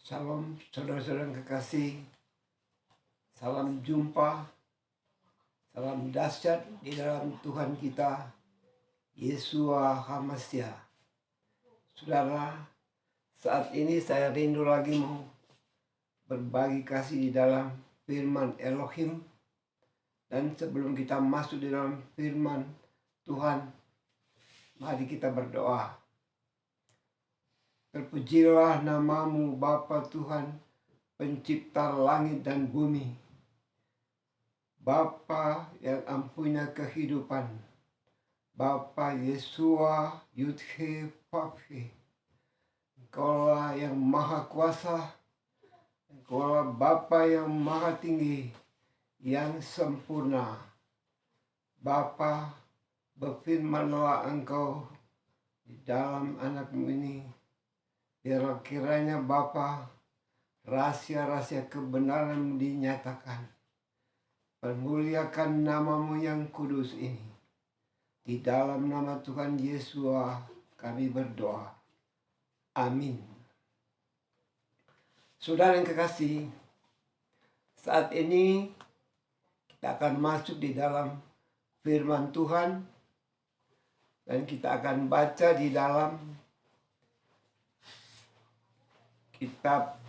Salam saudara-saudara yang kekasih, salam jumpa, salam dahsyat di dalam Tuhan kita, Yesua HaMasiah. Saudara, saat ini saya rindu lagi mau berbagi kasih di dalam firman Elohim. Dan sebelum kita masuk di dalam firman Tuhan, mari kita berdoa. Terpujilah namamu Bapa Tuhan, pencipta langit dan bumi. Bapa yang ampunya kehidupan. Bapa Yesua Yudhe Vavhe. Engkaulah yang maha kuasa. Engkaulah Bapa yang maha tinggi, yang sempurna. Bapa, berfirmanlah Engkau di dalam anak-Mu ini. Biarlah kiranya Bapa, rahasia-rahasia kebenaran dinyatakan. Permuliakan namamu yang kudus ini. Di dalam nama Tuhan Yesua kami berdoa. Amin. Saudara yang kekasih, saat ini kita akan masuk di dalam firman Tuhan. Dan kita akan baca di dalam kitab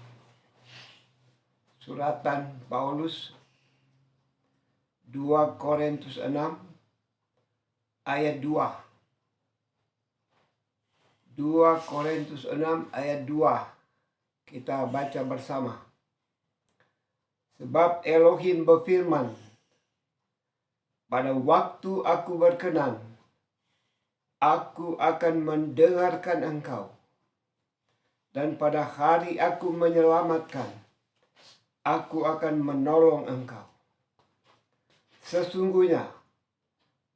suratan Paulus 2 Korintus 6 ayat 2. 2 Korintus 6 ayat 2. Kita baca bersama. Sebab Elohim berfirman, pada waktu aku berkenan, aku akan mendengarkan engkau. Dan pada hari aku menyelamatkan, aku akan menolong engkau. Sesungguhnya,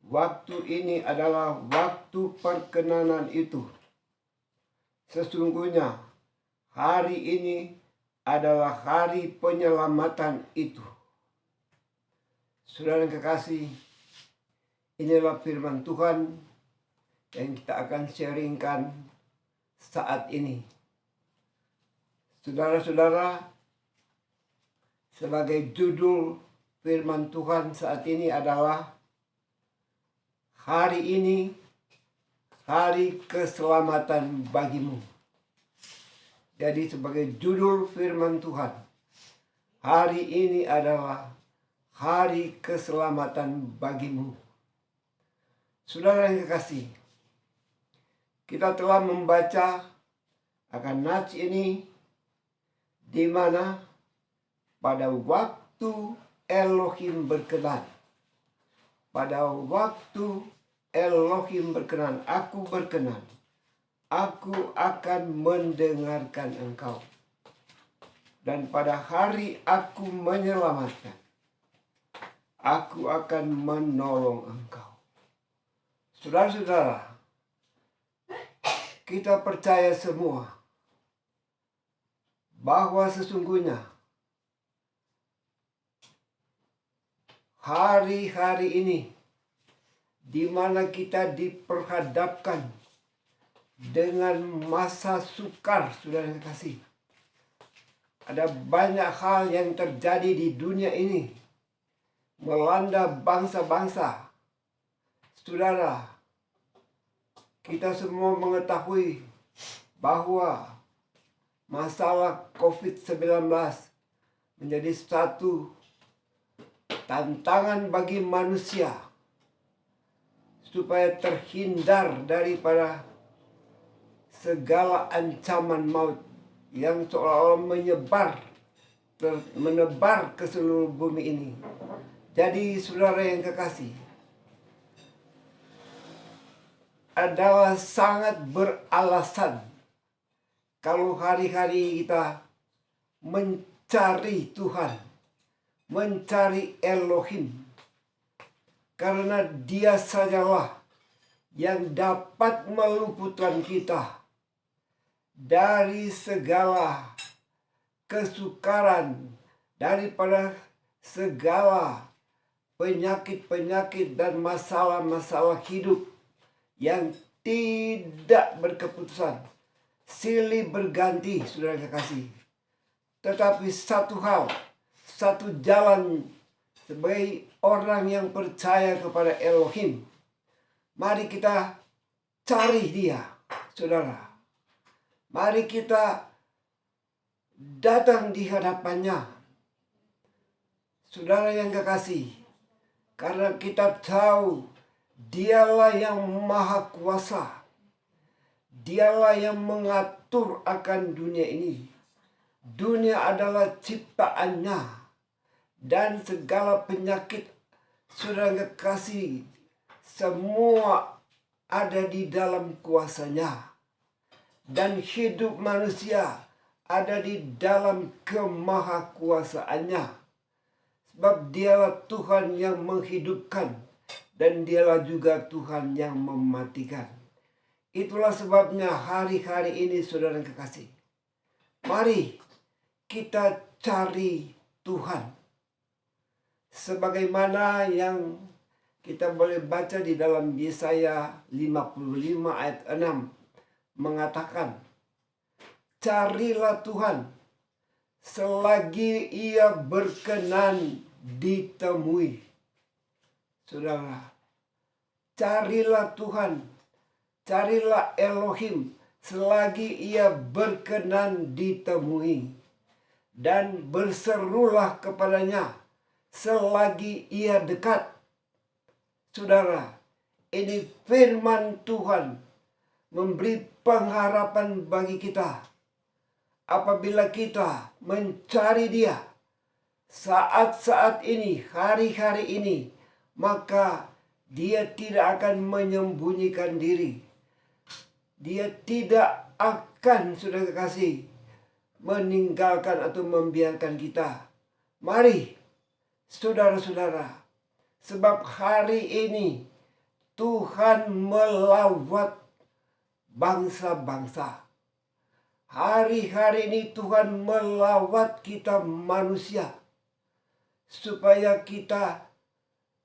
waktu ini adalah waktu perkenanan itu. Sesungguhnya, hari ini adalah hari penyelamatan itu. Saudara yang kekasih, inilah firman Tuhan yang kita akan sharingkan saat ini. Saudara-saudara, sebagai judul firman Tuhan saat ini adalah hari ini, hari keselamatan bagimu. Jadi sebagai judul firman Tuhan, hari ini adalah hari keselamatan bagimu. Saudara yang kekasih, kita telah membaca akan nats ini, di mana pada waktu Elohim berkenan. Pada waktu Elohim berkenan, aku berkenan. Aku akan mendengarkan engkau. Dan pada hari aku menyelamatkan, aku akan menolong engkau. Saudara-saudara, kita percaya semua bahwa sesungguhnya hari-hari ini di mana kita diperhadapkan dengan masa sukar, saudara yang kasih. Ada banyak hal yang terjadi di dunia ini melanda bangsa-bangsa. Saudara, kita semua mengetahui bahwa masalah COVID-19 menjadi satu tantangan bagi manusia supaya terhindar daripada segala ancaman maut yang seolah-olah menebar ke seluruh bumi ini. Jadi saudara yang kekasih, adalah sangat beralasan kalau hari-hari kita mencari Tuhan, mencari Elohim. Karena Dia sajalah yang dapat meluputkan kita dari segala kesukaran, daripada segala penyakit-penyakit dan masalah-masalah hidup yang tidak berkeputusan. Silih berganti, saudara kekasih. Tetapi satu hal, satu jalan sebagai orang yang percaya kepada Elohim, mari kita cari Dia, saudara. Mari kita datang di hadapannya, saudara yang kekasih, karena kita tahu Dialah yang maha kuasa. Dialah yang mengatur akan dunia ini. Dunia adalah ciptaannya, dan segala penyakit, saudara kekasih, semua ada di dalam kuasanya. Dan hidup manusia ada di dalam kemahakuasaannya. Sebab Dialah Tuhan yang menghidupkan, dan Dialah juga Tuhan yang mematikan. Itulah sebabnya hari-hari ini, saudara kekasih, mari kita cari Tuhan. Sebagaimana yang kita boleh baca di dalam Yesaya 55 ayat 6. Mengatakan, carilah Tuhan selagi Ia berkenan ditemui. Saudara, carilah Tuhan, carilah Elohim selagi Ia berkenan ditemui, dan berserulah kepadanya selagi Ia dekat. Saudara, ini firman Tuhan memberi pengharapan bagi kita. Apabila kita mencari Dia saat-saat ini, hari-hari ini, maka Dia tidak akan menyembunyikan diri. Dia tidak akan, saudara kekasih, meninggalkan atau membiarkan kita. Mari, saudara-saudara, sebab hari ini Tuhan melawat bangsa-bangsa. Hari-hari ini Tuhan melawat kita manusia, supaya kita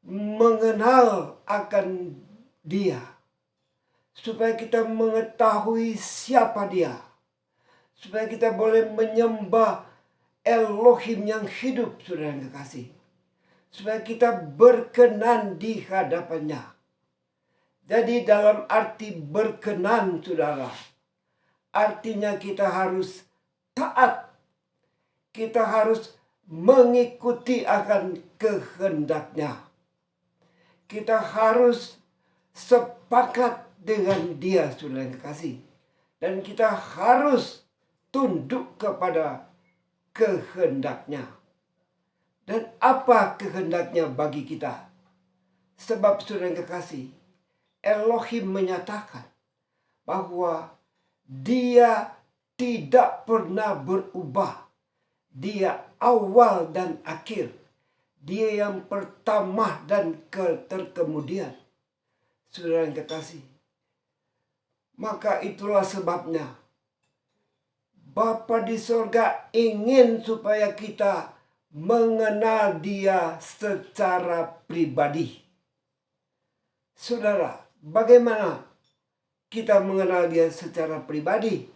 mengenal akan Dia, supaya kita mengetahui siapa Dia, supaya kita boleh menyembah Elohim yang hidup, saudara yang kekasih, supaya kita berkenan di hadapannya. Jadi dalam arti berkenan, saudara, artinya kita harus taat. Kita harus mengikuti akan kehendak-Nya. Kita harus sepakat dengan Dia, saudara yang kekasih. Dan kita harus tunduk kepada kehendak-Nya. Dan apa kehendak-Nya bagi kita? Sebab, saudara yang kekasih, Elohim menyatakan bahwa Dia tidak pernah berubah. Dia awal dan akhir. Dia yang pertama dan terkemudian. Saudara yang kekasih, maka itulah sebabnya Bapa di sorga ingin supaya kita mengenal Dia secara pribadi. Saudara, bagaimana kita mengenal Dia secara pribadi?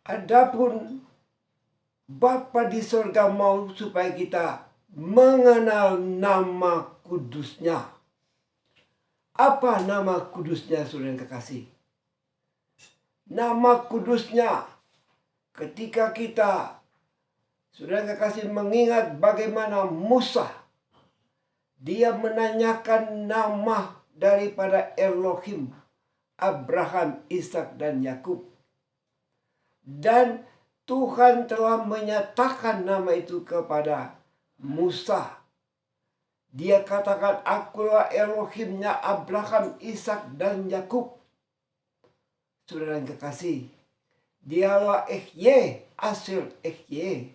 Adapun Bapa di sorga mau supaya kita mengenal nama kudus-Nya. Apa nama kudus-Nya, saudara yang kekasih? Nama kudus-Nya, ketika kita, saudara yang kekasih, mengingat bagaimana Musa, dia menanyakan nama daripada Elohim, Abraham, Ishak, dan Yakub. Dan Tuhan telah menyatakan nama itu kepada Musa. Dia katakan, akulah Elohimnya Abraham, Ishak, dan Yakub. Saudara yang kekasih, Dialah Ehye, Asir Ehye.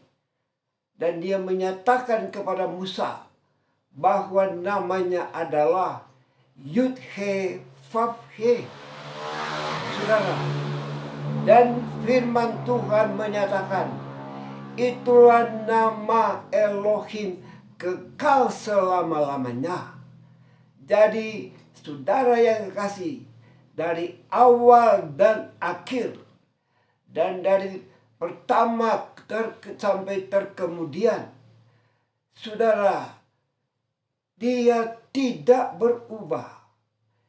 Dan dia menyatakan kepada Musa bahwa namanya adalah Yud-He Vav-He. Saudara, dan firman Tuhan menyatakan, itulah nama Elohim kekal selama-lamanya. Jadi, saudara yang kekasih, dari awal dan akhir, dan dari pertama sampai terkemudian. Saudara, dia tidak berubah.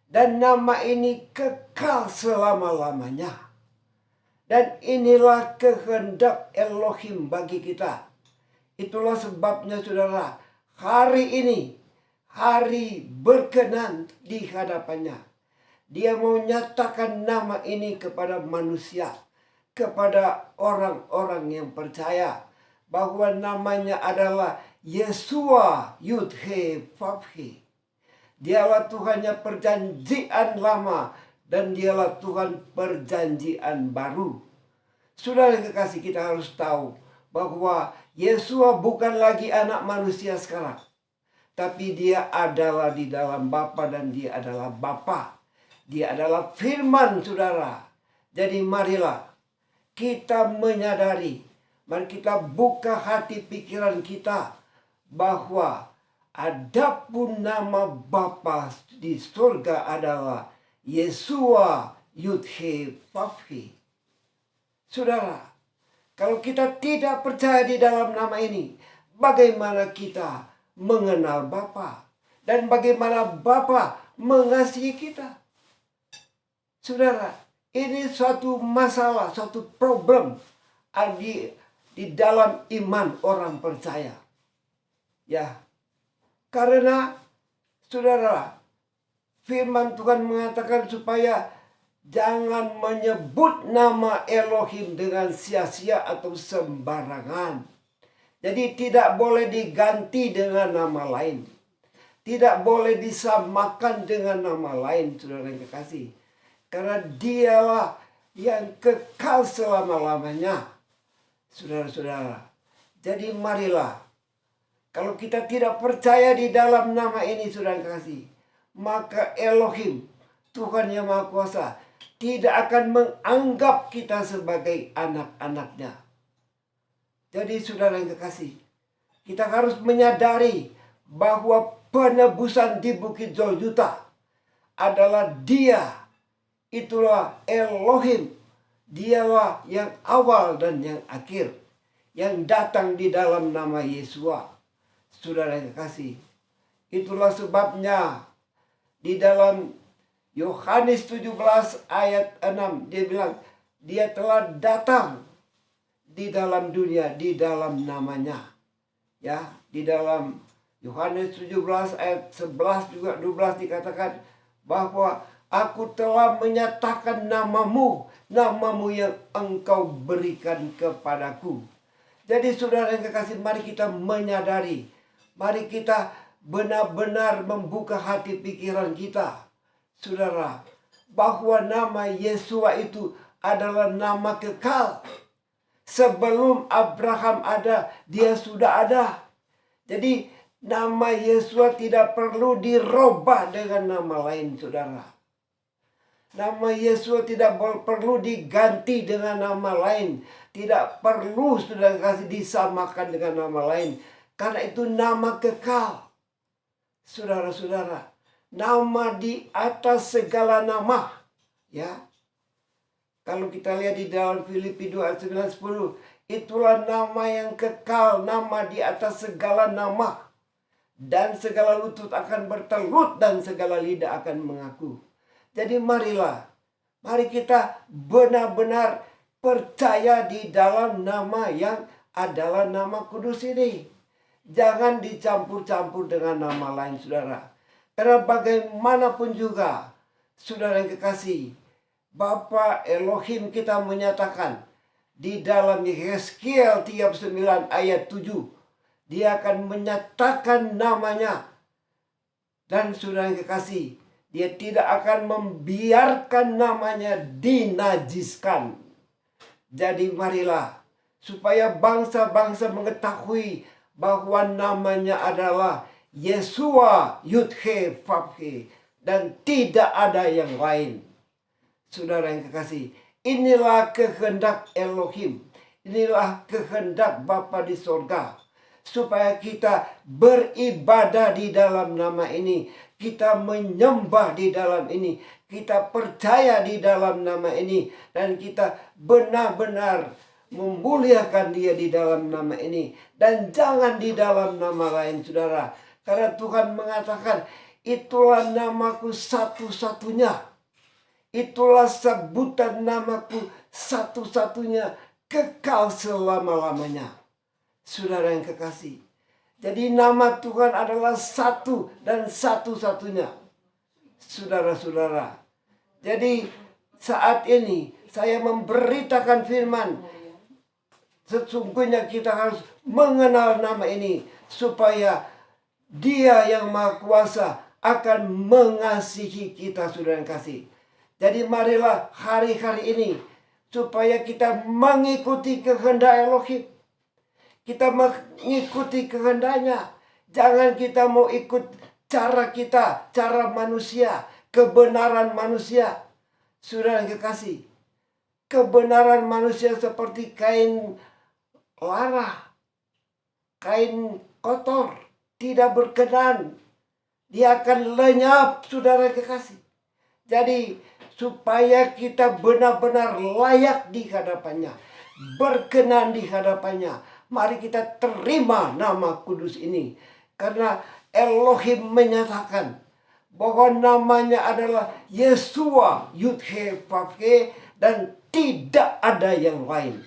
Dan nama ini kekal selama-lamanya. Dan inilah kehendak Elohim bagi kita. Itulah sebabnya saudara, hari ini, hari berkenan di hadapannya. Dia mau menyatakan nama ini kepada manusia, kepada orang-orang yang percaya bahwa namanya adalah Yeshua Yud-He Vav-He. Dialah Tuhannya perjanjian lama dan dialah Tuhan perjanjian baru. Saudara yang kekasih, kita harus tahu bahwa Yeshua bukan lagi anak manusia sekarang, tapi dia adalah di dalam Bapa dan dia adalah Bapa. Dia adalah firman, saudara. Jadi marilah kita menyadari, mari kita buka hati pikiran kita bahwa adapun nama Bapa di surga adalah Yeshua Yud-He Vav-He. Saudara, kalau kita tidak percaya di dalam nama ini, bagaimana kita mengenal Bapa? Dan bagaimana Bapa mengasihi kita? Saudara, ini suatu masalah, suatu problem di dalam iman orang percaya. Ya, karena saudara, firman Tuhan mengatakan supaya jangan menyebut nama Elohim dengan sia-sia atau sembarangan. Jadi tidak boleh diganti dengan nama lain. Tidak boleh disamakan dengan nama lain, saudara yang kekasih. Karena dialah yang kekal selama-lamanya. Saudara-saudara, jadi marilah, kalau kita tidak percaya di dalam nama ini, saudara kasih, maka Elohim, Tuhan yang Maha Kuasa, tidak akan menganggap kita sebagai anak-anaknya. Jadi saudara yang kekasih, kita harus menyadari bahwa penebusan di Bukit Golgota adalah Dia. Itulah Elohim. Dialah yang awal dan yang akhir, yang datang di dalam nama Yeshua. Saudara yang kekasih, itulah sebabnya di dalam Yohanes 17 ayat 6 dia bilang, dia telah datang di dalam dunia di dalam namanya. Ya, di dalam Yohanes 17 ayat 11 juga 12 dikatakan bahwa aku telah menyatakan namamu yang engkau berikan kepadaku. Jadi saudara yang kekasih, mari kita menyadari, mari kita benar-benar membuka hati pikiran kita, saudara, bahwa nama Yeshua itu adalah nama kekal. Sebelum Abraham ada, dia sudah ada. Jadi nama Yeshua tidak perlu dirubah dengan nama lain, saudara. Nama Yeshua tidak perlu diganti dengan nama lain. Tidak perlu, saudara kasih, disamakan dengan nama lain. Karena itu nama kekal. Saudara-saudara, nama di atas segala nama. Ya. Kalau kita lihat di dalam Filipi 2 ayat 9-10, itulah nama yang kekal, nama di atas segala nama. Dan segala lutut akan bertelut dan segala lidah akan mengaku. Jadi marilah, mari kita benar-benar percaya di dalam nama yang adalah nama kudus ini. Jangan dicampur-campur dengan nama lain, saudara. Karena bagaimanapun juga, saudara yang kekasih, Bapa Elohim kita menyatakan di dalam Yeskiel 39 ayat 7, dia akan menyatakan namanya. Dan saudara yang kekasih, dia tidak akan membiarkan namanya dinajiskan. Jadi marilah, supaya bangsa-bangsa mengetahui bahwa namanya adalah Yeshua Yud-He Vav-He dan tidak ada yang lain. Saudara yang kekasih, inilah kehendak Elohim, inilah kehendak Bapa di sorga, supaya kita beribadah di dalam nama ini, kita menyembah di dalam ini, kita percaya di dalam nama ini, dan kita benar-benar memuliakan Dia di dalam nama ini. Dan jangan di dalam nama lain, saudara. Karena Tuhan mengatakan, itulah namaku satu-satunya. Itulah sebutan namaku satu-satunya, kekal selama-lamanya. Saudara yang kekasih. Jadi nama Tuhan adalah satu dan satu-satunya. Saudara-saudara. Jadi saat ini saya memberitakan firman. Sesungguhnya kita harus mengenal nama ini. Supaya Dia yang Maha Kuasa akan mengasihi kita, saudara yang kasih. Jadi marilah hari-hari ini supaya kita mengikuti kehendak Elohim. Kita mengikuti kehendaknya. Jangan kita mau ikut cara kita, cara manusia, kebenaran manusia. Saudara yang kekasih, kebenaran manusia seperti kain lara, kain kotor, tidak berkenan. Dia akan lenyap, saudara yang kekasih. Jadi supaya kita benar-benar layak di hadapannya, berkenan di hadapannya, mari kita terima nama kudus ini. Karena Elohim menyatakan bahwa namanya adalah Yeshua, Yud-He, Vav-He, dan tidak ada yang lain.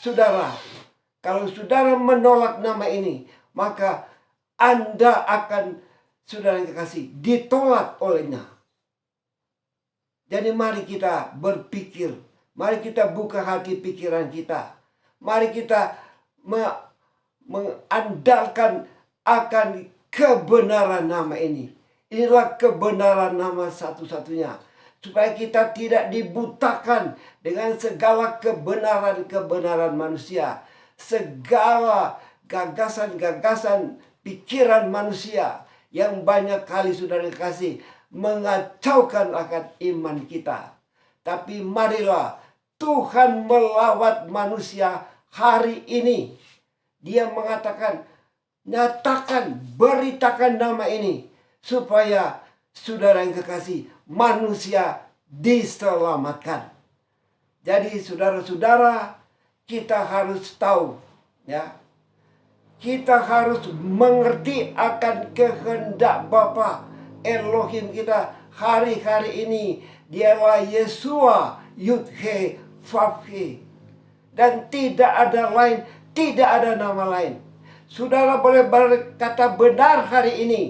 Saudara, kalau saudara menolak nama ini, maka Anda akan, saudara yang kekasih, ditolak olehnya. Jadi mari kita berpikir, mari kita buka hati pikiran kita. Mari kita mengandalkan akan kebenaran nama ini. Inilah kebenaran nama satu-satunya. Supaya kita tidak dibutakan dengan segala kebenaran-kebenaran manusia. Segala gagasan-gagasan pikiran manusia yang banyak kali, saudara kasih, mengacaukan akan iman kita. Tapi marilah Tuhan melawat manusia hari ini. Dia mengatakan, nyatakan, beritakan nama ini. Supaya saudara yang kekasih, manusia diselamatkan. Jadi saudara-saudara, kita harus tahu, ya, kita harus mengerti akan kehendak Bapa Elohim kita hari-hari ini. Dialah Yeshua, Yud-He, Vav-He. Dan tidak ada lain, tidak ada nama lain. Saudara boleh berkata benar hari ini,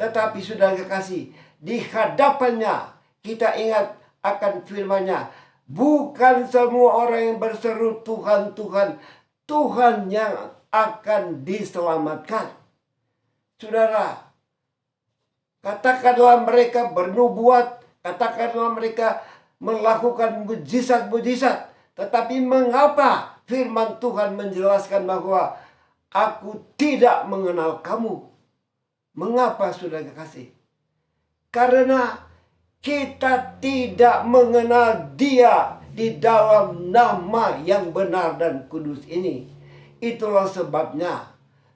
tetapi saudara kekasih, di hadapannya kita ingat akan firman-Nya. Bukan semua orang yang berseru Tuhan, Tuhan, Tuhan yang akan diselamatkan. Saudara, katakanlah mereka bernubuat, katakanlah mereka melakukan mujizat-mujizat. Tetapi mengapa firman Tuhan menjelaskan bahwa aku tidak mengenal kamu? Mengapa, saudara kekasih? Karena kita tidak mengenal Dia di dalam nama yang benar dan kudus ini. Itulah sebabnya,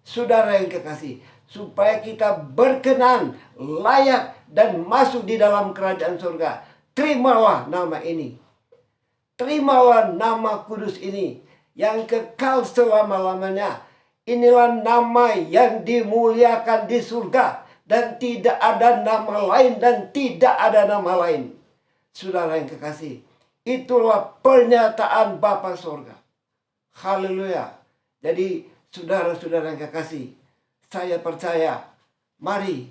saudara yang kekasih, supaya kita berkenan, layak, dan masuk di dalam kerajaan surga, terimalah nama ini. Terimalah nama kudus ini yang kekal selama-lamanya. Inilah nama yang dimuliakan di surga. Dan tidak ada nama lain dan tidak ada nama lain. Saudara yang kekasih, itulah pernyataan Bapa surga. Haleluya. Jadi saudara-saudara yang kekasih, saya percaya, mari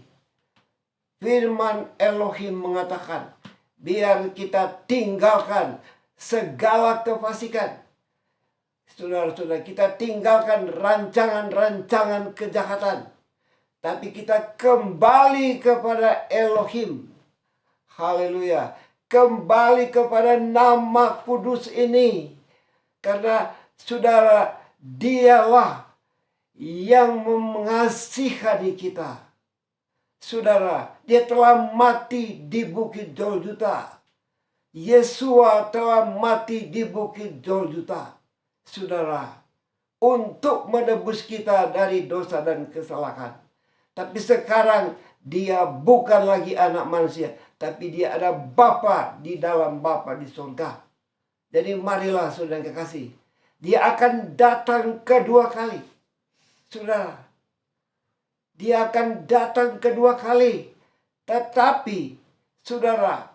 firman Elohim mengatakan, biar kita tinggalkan segala kefasikan. Saudara-saudara, kita tinggalkan rancangan-rancangan kejahatan. Tapi kita kembali kepada Elohim. Haleluya. Kembali kepada nama kudus ini. Karena saudara, Dialah yang mengasihani kita. Saudara, Dia telah mati di Bukit Golgota. Yesua telah mati di Bukit Golgota. Saudara, untuk menebus kita dari dosa dan kesalahan. Tapi sekarang Dia bukan lagi anak manusia, tapi Dia ada Bapa di dalam Bapa di surga. Jadi marilah saudara yang kekasih, Dia akan datang kedua kali. Saudara, dia akan datang kedua kali. Tetapi, saudara,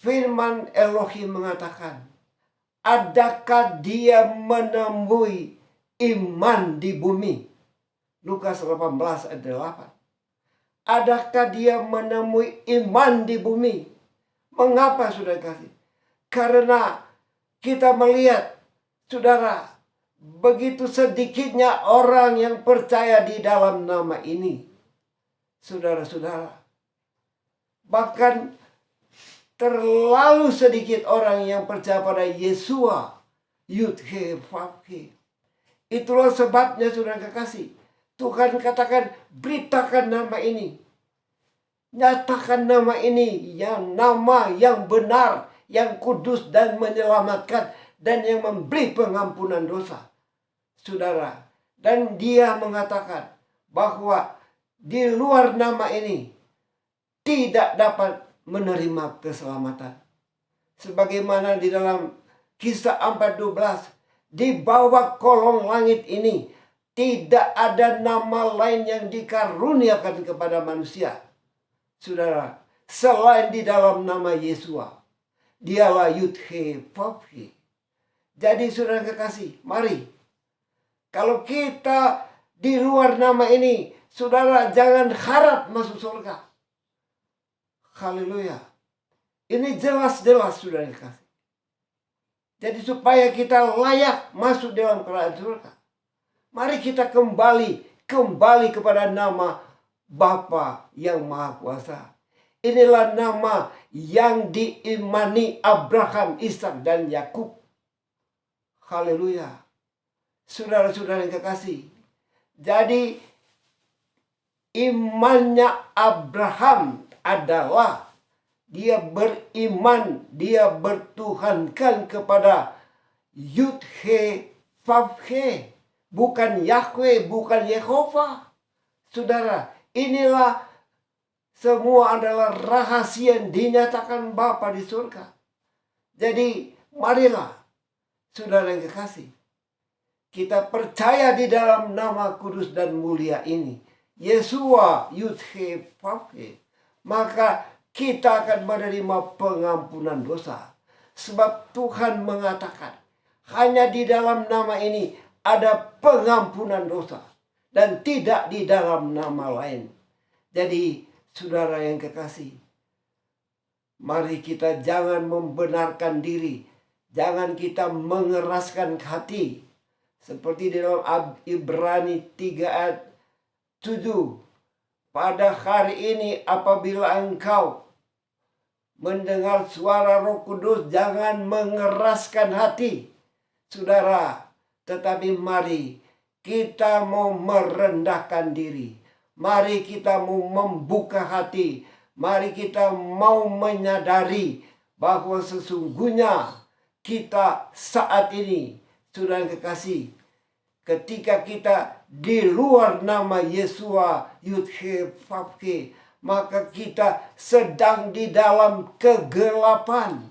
firman Elohim mengatakan, adakah dia menemui iman di bumi? Lukas 18 ayat 8. Adakah dia menemui iman di bumi? Mengapa, saudara kasih? Karena kita melihat, saudara, begitu sedikitnya orang yang percaya di dalam nama ini. Saudara-saudara, bahkan terlalu sedikit orang yang percaya pada Yesua, Yud-He, Vav-He. Itulah sebabnya, saudara kekasih, Tuhan katakan, beritakan nama ini. Nyatakan nama ini, yang nama yang benar, yang kudus dan menyelamatkan, dan yang memberi pengampunan dosa. Saudara, dan dia mengatakan bahwa di luar nama ini tidak dapat menerima keselamatan. Sebagaimana di dalam Kisah 4:12, di bawah kolong langit ini tidak ada nama lain yang dikaruniakan kepada manusia, saudara, selain di dalam nama Yesua. Dialah Yud-He, Vav-He. Jadi saudara kekasih, mari, kalau kita di luar nama ini, saudara jangan harap masuk surga. Haleluya. Ini jelas-jelas, saudara kekasih. Jadi supaya kita layak masuk dalam kerajaan surga, mari kita kembali kepada nama Bapa yang Maha Kuasa. Inilah nama yang diimani Abraham, Ishak, dan Yakub. Haleluya. Saudara-saudara yang kekasih. Jadi imannya Abraham adalah dia beriman, dia bertuhankan kepada Yud-He, Vav-He. Bukan Yahweh, bukan Yehova. Saudara, inilah semua adalah rahasia yang dinyatakan Bapa di surga. Jadi, marilah, saudara yang kekasih, kita percaya di dalam nama kudus dan mulia ini, Yesua, Yud-He, Vav-He. Maka kita akan menerima pengampunan dosa. Sebab Tuhan mengatakan, hanya di dalam nama ini ada pengampunan dosa, dan tidak di dalam nama lain. Jadi, saudara yang kekasih, mari kita jangan membenarkan diri, jangan kita mengeraskan hati. Seperti di dalam Ibrani 3 ayat 7. Pada hari ini apabila engkau mendengar suara Roh Kudus, jangan mengeraskan hati, saudara. Tetapi mari kita mau merendahkan diri. Mari kita mau membuka hati. Mari kita mau menyadari bahwa sesungguhnya kita saat ini, saudara kekasih, ketika kita di luar nama Yesua, Yud-He, Vav-He, maka kita sedang di dalam kegelapan,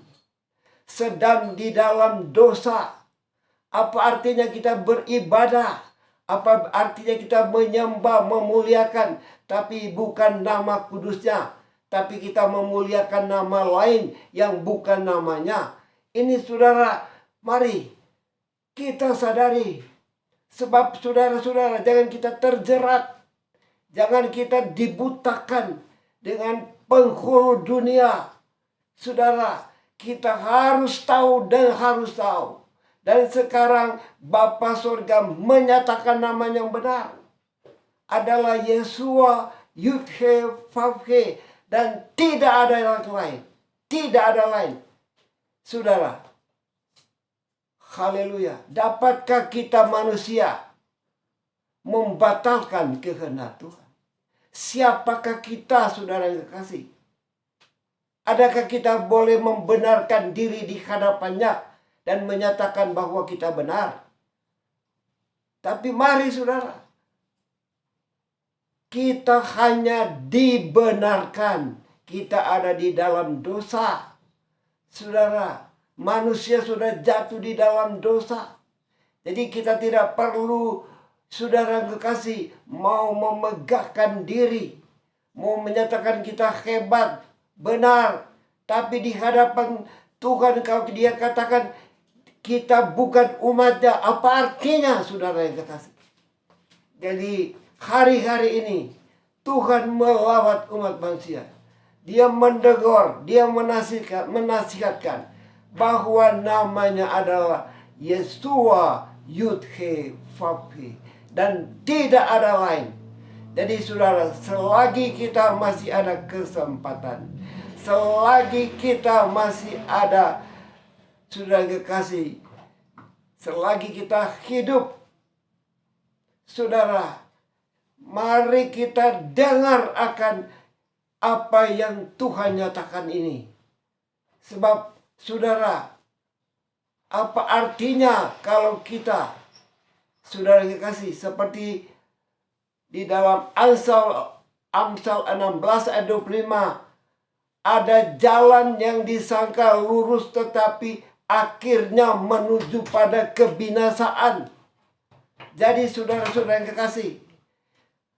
sedang di dalam dosa. Apa artinya kita beribadah? Apa artinya kita menyembah, memuliakan, tapi bukan nama kudusnya, tapi kita memuliakan nama lain yang bukan namanya. Ini saudara, mari kita sadari. Sebab saudara-saudara, jangan kita terjerat, jangan kita dibutakan dengan penghulu dunia. Saudara, kita harus tahu dan harus tahu. Dan sekarang Bapa Surga menyatakan nama yang benar adalah Yesua, Yud-He, Vav-He, dan tidak ada yang lain. Tidak ada lain. Saudara, haleluya. Dapatkah kita manusia membatalkan kehendak Tuhan? Siapakah kita, saudara yang kekasih? Adakah kita boleh membenarkan diri di hadapannya dan menyatakan bahwa kita benar? Tapi mari saudara, kita hanya dibenarkan. Kita ada di dalam dosa. Saudara, Manusia sudah jatuh di dalam dosa. Jadi kita tidak perlu, saudara kekasih, mau memegahkan diri, mau menyatakan kita hebat, benar. Tapi di hadapan Tuhan kalau dia katakan kita bukan umatnya, apa artinya, saudara yang kekasih? Jadi hari-hari ini Tuhan melawat umat manusia. Dia mendegur, dia menasihatkan bahwa namanya adalah Yeshua Yud-He Vav-He, dan tidak ada lain. Jadi saudara, selagi kita masih ada kesempatan, selagi kita masih ada, saudara kekasih, selagi kita hidup, saudara, mari kita dengar akan apa yang Tuhan nyatakan ini. Sebab saudara, apa artinya kalau kita, saudara kekasih, seperti di dalam Amsal 16 ayat 25, ada jalan yang disangka lurus tetapi akhirnya menuju pada kebinasaan. Jadi saudara-saudara yang kekasih,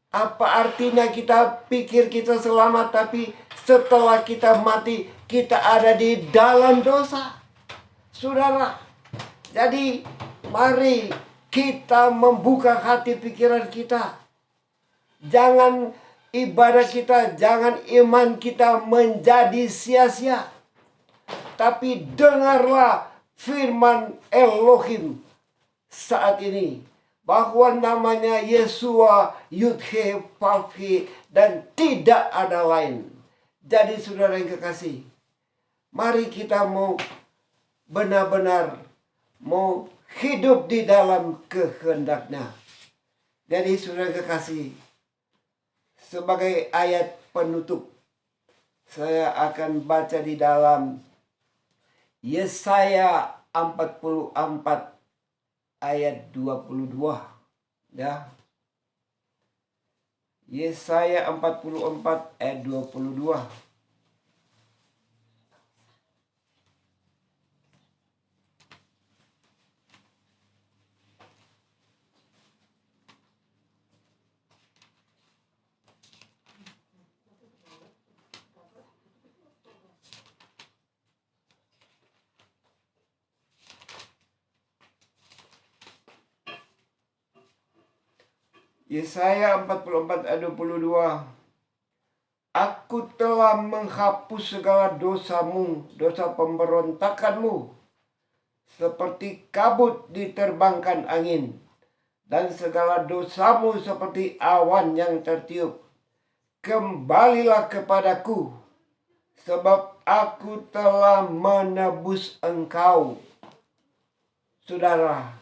apa artinya kita pikir kita selamat, tapi setelah kita mati kita ada di dalam dosa, saudara. Jadi mari kita membuka hati pikiran kita. Jangan ibadah kita, jangan iman kita menjadi sia-sia. Tapi dengarlah firman Elohim saat ini, bahwa namanya Yeshua Yud-He Vav-He, dan tidak ada lain. Jadi saudara yang kekasih, mari kita mau benar-benar mau hidup di dalam kehendaknya. Jadi saudara yang kekasih, sebagai ayat penutup, saya akan baca di dalam Yesaya 44 ayat 22, ya. Yesaya 44 ayat 22. Yesaya 44 ayat 22. Aku telah menghapus segala dosamu, dosa pemberontakanmu, seperti kabut diterbangkan angin, dan segala dosamu seperti awan yang tertiup. Kembalilah kepadaku, sebab aku telah menebus engkau. Saudara,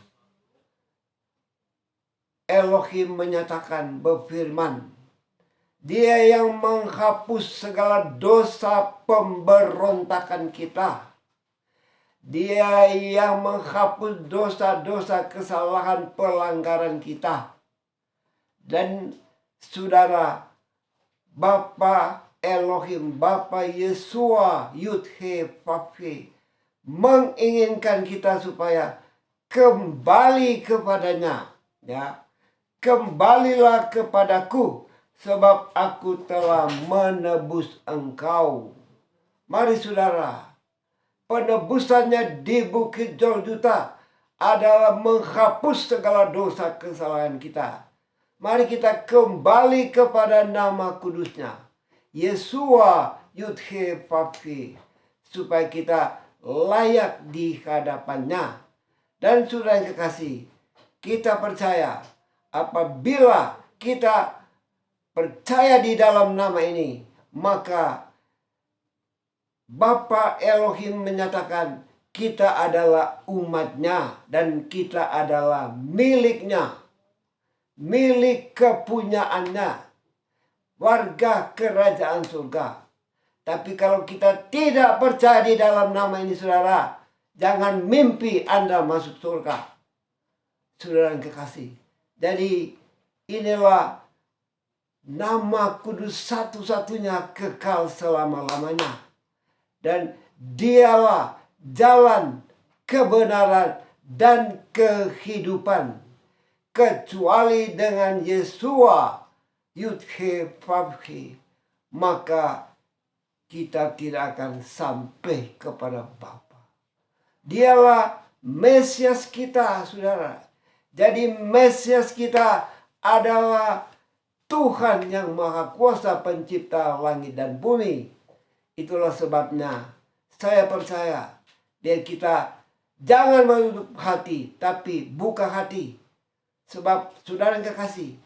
Elohim menyatakan, berfirman, Dia yang menghapus segala dosa pemberontakan kita. Dia yang menghapus dosa-dosa kesalahan pelanggaran kita. Dan saudara, Bapa Elohim, Bapa Yeshua Yud-He Vav-He menginginkan kita supaya kembali kepadanya, ya. Kembalilah kepadaku, sebab aku telah menebus engkau. Mari saudara, penebusannya di Bukit Golgota adalah menghapus segala dosa kesalahan kita. Mari kita kembali kepada nama kudusnya, Yeshua Yud-He Vav-He, supaya kita layak di hadapannya. Dan saudara yang kekasih, kita percaya, apabila kita percaya di dalam nama ini, maka Bapa Elohim menyatakan kita adalah umatnya dan kita adalah miliknya, milik kepunyaannya, warga kerajaan surga. Tapi kalau kita tidak percaya di dalam nama ini, saudara, jangan mimpi Anda masuk surga, saudara yang kekasih. Jadi inilah nama kudus satu-satunya kekal selama-lamanya. Dan dialah jalan, kebenaran, dan kehidupan. Kecuali dengan Yesua, Yudhe Vavhe, maka kita tidak akan sampai kepada Bapa. Dialah Mesias kita, saudara. Jadi Mesias kita adalah Tuhan yang Maha Kuasa, pencipta langit dan bumi. Itulah sebabnya saya percaya dia kita jangan menutup hati, tapi buka hati. Sebab saudara yang kekasih,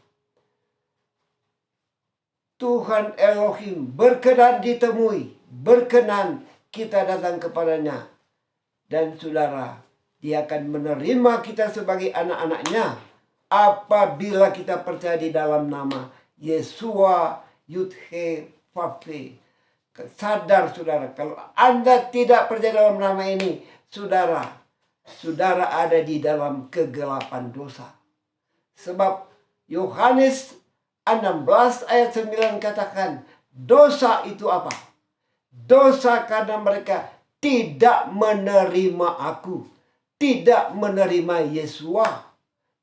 Tuhan Elohim berkenan ditemui, berkenan kita datang kepadanya. Dan saudara, dia akan menerima kita sebagai anak-anaknya apabila kita percaya di dalam nama Yesua Yudhe Vavhe. Sadar saudara, kalau Anda tidak percaya dalam nama ini, saudara ada di dalam kegelapan dosa. Sebab Yohanes 16 ayat 9 katakan, dosa itu apa? Dosa karena mereka tidak menerima aku, tidak menerima Yesua.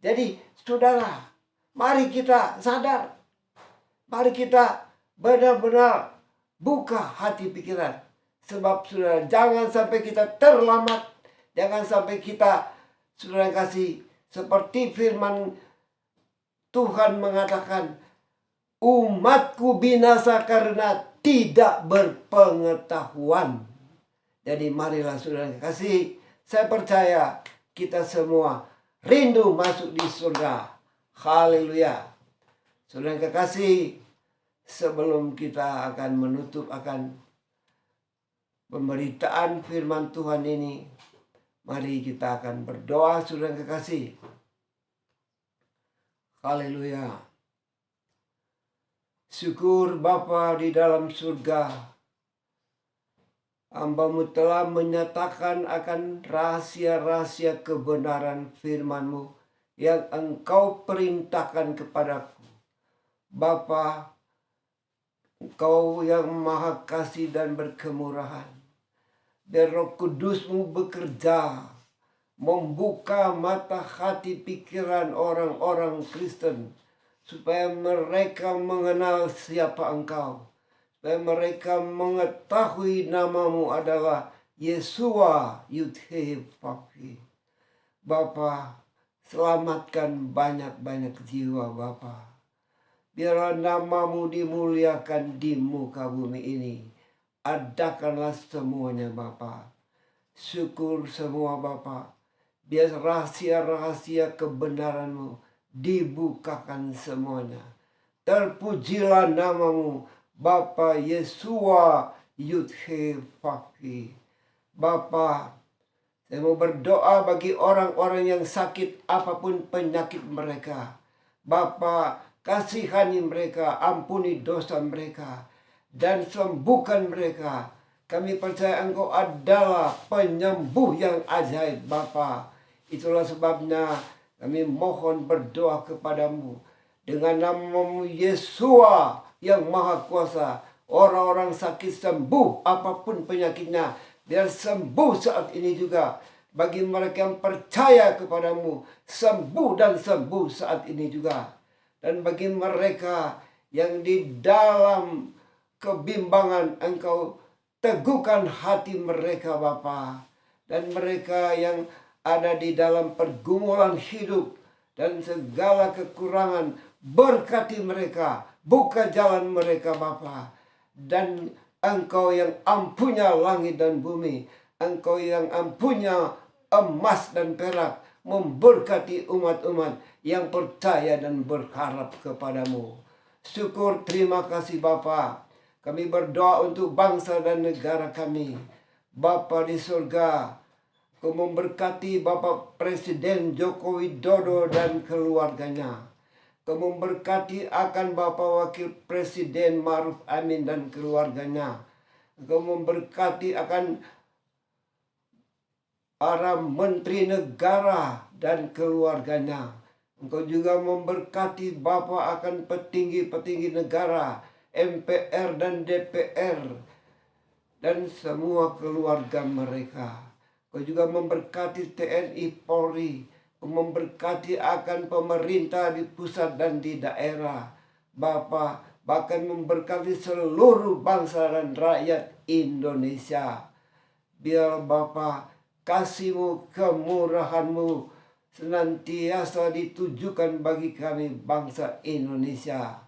Jadi saudara, mari kita sadar. Mari kita benar-benar buka hati pikiran. Sebab saudara, jangan sampai kita terlambat. Jangan sampai kita, saudara kasih, seperti firman Tuhan mengatakan, umatku binasa karena tidak berpengetahuan. Jadi marilah saudara kasih, saya percaya kita semua rindu masuk di surga. Haleluya. Saudara kekasih, sebelum kita akan menutup akan pemberitaan firman Tuhan ini, mari kita akan berdoa, saudara kekasih. Haleluya. Syukur Bapa di dalam surga, hamba-Mu telah menyatakan akan rahasia-rahasia kebenaran firman-Mu yang Engkau perintahkan kepadaku. Bapa, Engkau yang maha kasih dan berkemurahan. Biar Roh Kudus-Mu bekerja, membuka mata hati pikiran orang-orang Kristen, supaya mereka mengenal siapa Engkau, supaya mereka mengetahui nama-Mu adalah Yesua Yudhe Vavhe. Bapa, selamatkan banyak-banyak jiwa Bapa. Biarlah nama-Mu dimuliakan di muka bumi ini. Adakanlah semuanya Bapa. Syukur semua Bapa. Biar rahasia-rahasia kebenaran-Mu dibukakan semuanya. Terpujilah nama-Mu Bapa Yesua Yudhe Vavhe. Bapa, saya mau berdoa bagi orang-orang yang sakit apapun penyakit mereka. Bapa, kasihani mereka, ampuni dosa mereka, dan sembuhkan mereka. Kami percaya Engkau adalah penyembuh yang ajaib Bapa. Itulah sebabnya kami mohon berdoa kepadamu. Dengan nama-Mu Yesua yang Maha Kuasa, orang-orang sakit sembuh apapun penyakitnya. Biar sembuh saat ini juga. Bagi mereka yang percaya kepadamu, sembuh dan sembuh saat ini juga. Dan bagi mereka yang di dalam kebimbangan, Engkau teguhkan hati mereka Bapa. Dan mereka yang ada di dalam pergumulan hidup dan segala kekurangan, berkati mereka, buka jalan mereka Bapa. Dan Engkau yang ampunya langit dan bumi, Engkau yang ampunya emas dan perak, memberkati umat-umat yang percaya dan berharap kepadamu. Syukur, terima kasih Bapa. Kami berdoa untuk bangsa dan negara kami. Bapa di surga, Kau memberkati Bapak Presiden Joko Widodo dan keluarganya. Kau memberkati akan Bapak Wakil Presiden Ma'ruf Amin dan keluarganya. Kau memberkati akan para menteri negara dan keluarganya. Engkau juga memberkati Bapak akan petinggi-petinggi negara, MPR dan DPR, dan semua keluarga mereka. Kau juga memberkati TNI Polri, memberkati akan pemerintah di pusat dan di daerah. Bapa, bahkan memberkati seluruh bangsa dan rakyat Indonesia. Biar Bapa, kasih-Mu, kemurahan-Mu senantiasa ditujukan bagi kami bangsa Indonesia.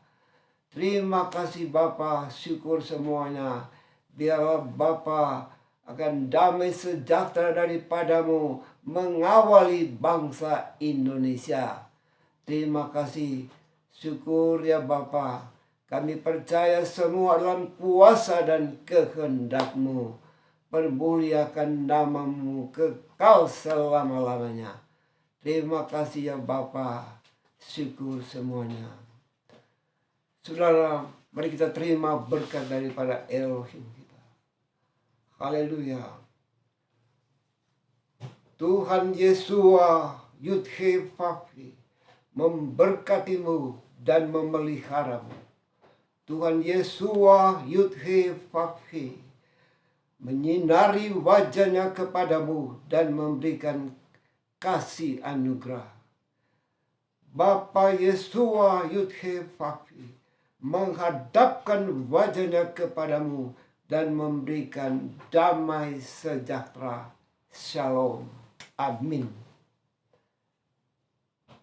Terima kasih Bapa, syukur semuanya. Biarlah Bapa akan damai sejahtera daripada-Mu mengawali bangsa Indonesia. Terima kasih, syukur ya Bapa. Kami percaya semua dalam kuasa dan kehendak-Mu. Permuliakan nama-Mu kekal selama-lamanya. Terima kasih ya Bapa, syukur semuanya. Saudara, mari kita terima berkat daripada Elohim kita. Haleluya. Tuhan Yesua Yud-He-Vav-He memberkatimu dan memeliharamu. Tuhan Yesua Yud-He-Vav-He menyinari wajahnya kepadamu dan memberikan kasih anugerah. Bapa Yesua Yud-He-Vav-He menghadapkan wajahnya kepadamu dan memberikan damai sejahtera. Shalom. Amin.